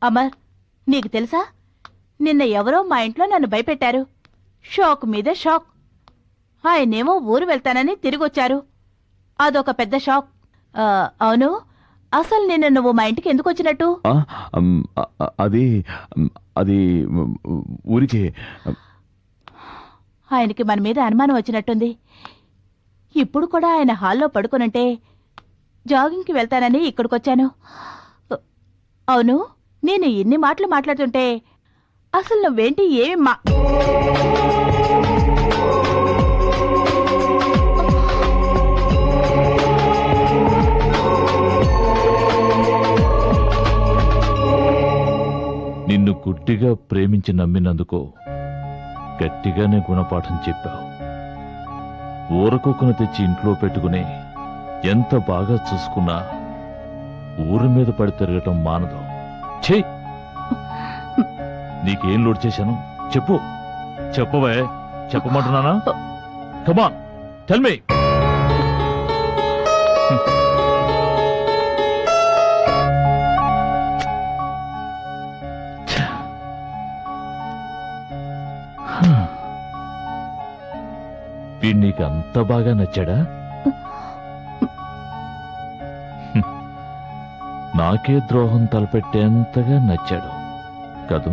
అమర్, నీకు తెలుసా, నిన్న ఎవరో మా ఇంట్లో నన్ను భయపెట్టారు. షాక్ మీద షాక్. ఆయనేమో ఊరు వెళ్తానని తిరిగొచ్చారు. అదొక పెద్ద షాక్. అవును, అసలు నిన్న నువ్వు మా ఇంటికి ఎందుకు వచ్చినట్టు? అది అది ఊరికే. ఆయనకి మన మీద అనుమానం వచ్చినట్టుంది. ఇప్పుడు కూడా ఆయన హాల్లో పడుకునుంటే జాగింగ్కి వెళ్తానని ఇక్కడికొచ్చాను. అవును, నేను ఇన్ని మాటలు మాట్లాడుతుంటే అసలు నువ్వేంటి ఏమి నిన్ను గుడ్డిగా ప్రేమించి నమ్మినందుకు గట్టిగానే గుణపాఠం చెప్పావు. ఊరకుక్కను తెచ్చి ఇంట్లో పెట్టుకుని ఎంత బాగా చూసుకున్నా ఊరి మీద పడి తిరగటం మానదు. ఛీ, నీకేం లోడ్ చేశాను చెప్పు. చెప్పవే, చెప్పమంటున్నానా? కమాన్, టెల్ మీ. వీడు నీకు అంత బాగా నచ్చాడా? నాకే ద్రోహం తలపెట్టేంతగా నచ్చాడు కదూ?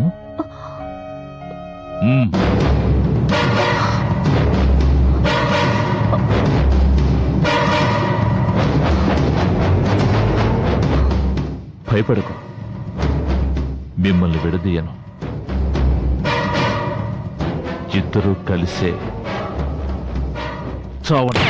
భయపడకు, మిమ్మల్ని విడదీయను. ఇద్దరూ కలిసే చావండి.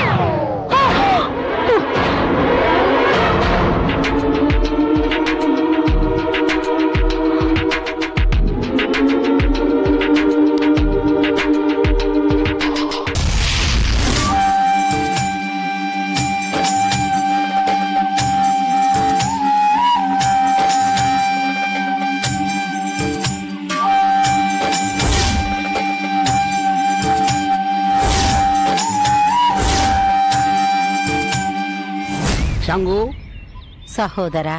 సహోదరా,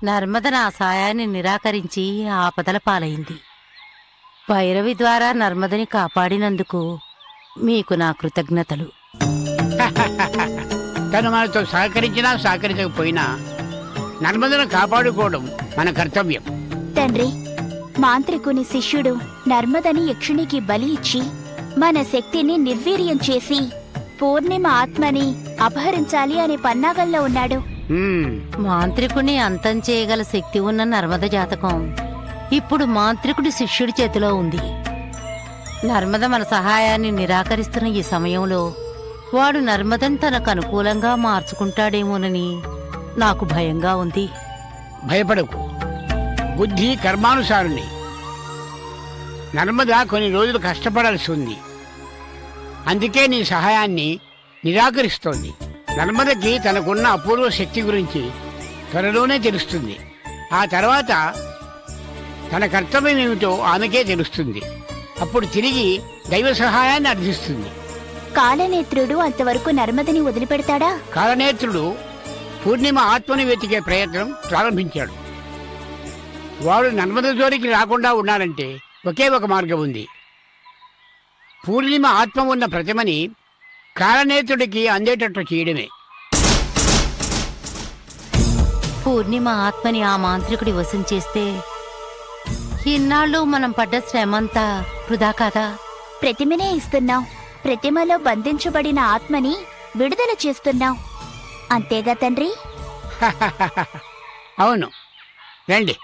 నర్మద నా సాయాన్ని నిరాకరించి ఆపదల పాలైంది. భైరవి ద్వారా నర్మదని కాపాడినందుకు మీకు నా కృతజ్ఞతలు. తను మనతో సహకరించినా సహకరించకపోయినా నర్మదను కాపాడుకోవడం మన కర్తవ్యం. తండ్రి, మాంత్రికుని శిష్యుడు నర్మదని యక్షునికి బలి ఇచ్చి మన శక్తిని నిర్వీర్యం చేసి పూర్ణిమ ఆత్మని అపహరించాలి అనే పన్నాగంలో ఉన్నాడు. మాంత్రికుని అంతం చేయగల శక్తి ఉన్న నర్మద జాతకం ఇప్పుడు మాంత్రికుడి శిష్యుడి చేతిలో ఉంది. నర్మద మన సహాయాన్ని నిరాకరిస్తున్న ఈ సమయంలో వాడు నర్మదను తనకు అనుకూలంగా మార్చుకుంటాడేమోనని నాకు భయంగా ఉంది. భయపడకు, బుద్ధి కర్మానుసారుని. నర్మద కొన్ని రోజులు కష్టపడాల్సి ఉంది, అందుకే నీ సహాయాన్ని నిరాకరిస్తోంది. నర్మదకి తనకున్న అపూర్వ శక్తి గురించి త్వరలోనే తెలుస్తుంది. ఆ తర్వాత తన కర్తవ్యం ఏమిటో ఆమెకే తెలుస్తుంది. అప్పుడు తిరిగి దైవ సహాయాన్ని అర్థిస్తుంది. కాలనేత్రుడు అంతవరకు నర్మదని వదిలిపెడతాడా? కాలనేత్రుడు పూర్ణిమ ఆత్మని వెతికే ప్రయత్నం ప్రారంభించాడు. వాడు నర్మద జోలికి రాకుండా ఉండాలంటే ఒకే ఒక మార్గం ఉంది. పూర్ణిమ ఆత్మ ఉన్న ప్రతిమని కాలనేత్రుడికి అందేటట్లు చేయడమే. పూర్ణిమ ఆత్మని ఆ మాంత్రికుడి వశం చేస్తే ఇన్నాళ్ళు మనం పడ్డ శ్రమంతా వృధా కాదా? ప్రతిమనే ఇస్తున్నాం, ప్రతిమలో బంధించబడిన ఆత్మని విడుదల చేస్తున్నాం, అంతేగా తండ్రి? అవును, రండి.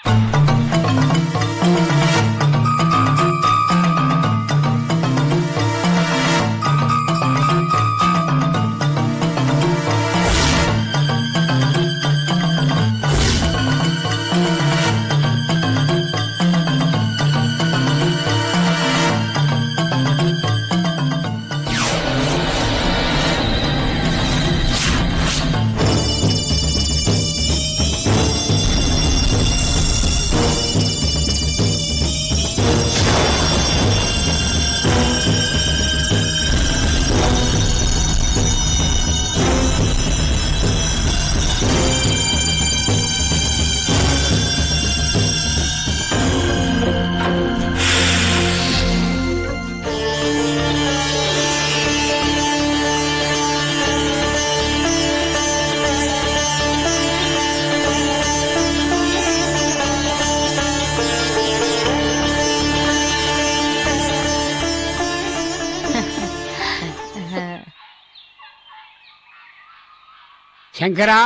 శంకరా,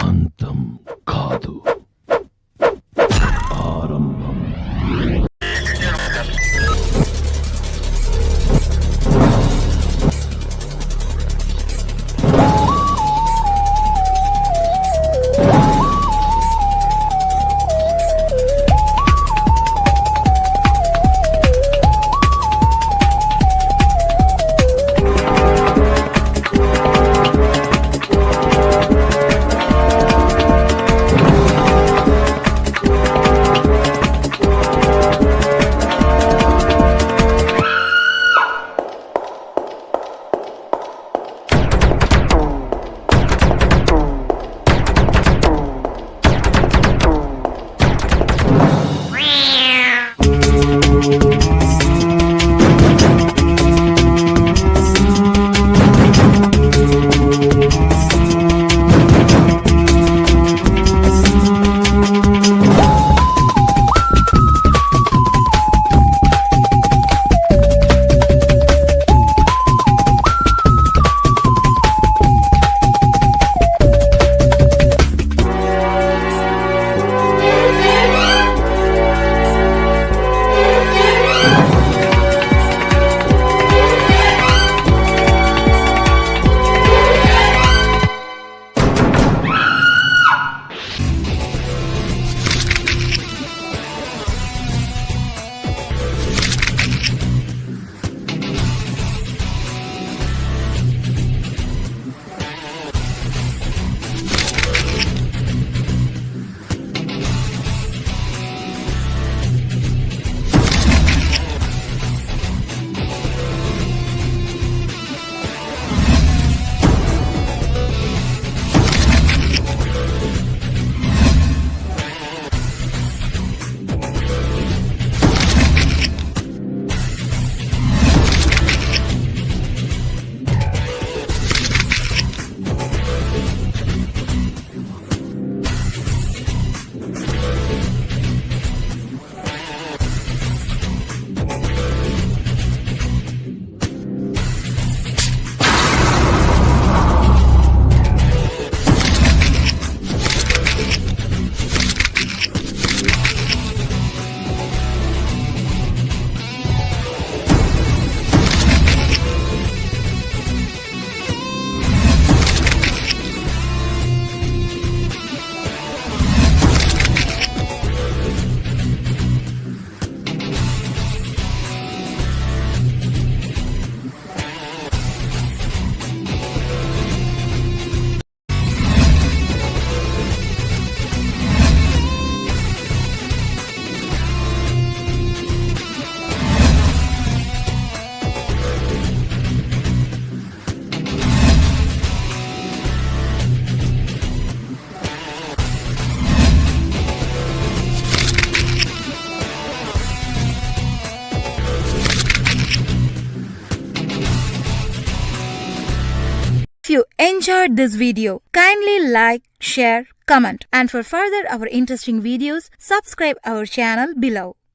అంతం కాదు, ఆరంభం. If you enjoyed this video, kindly like, share, comment, and for further our interesting videos, subscribe our channel below.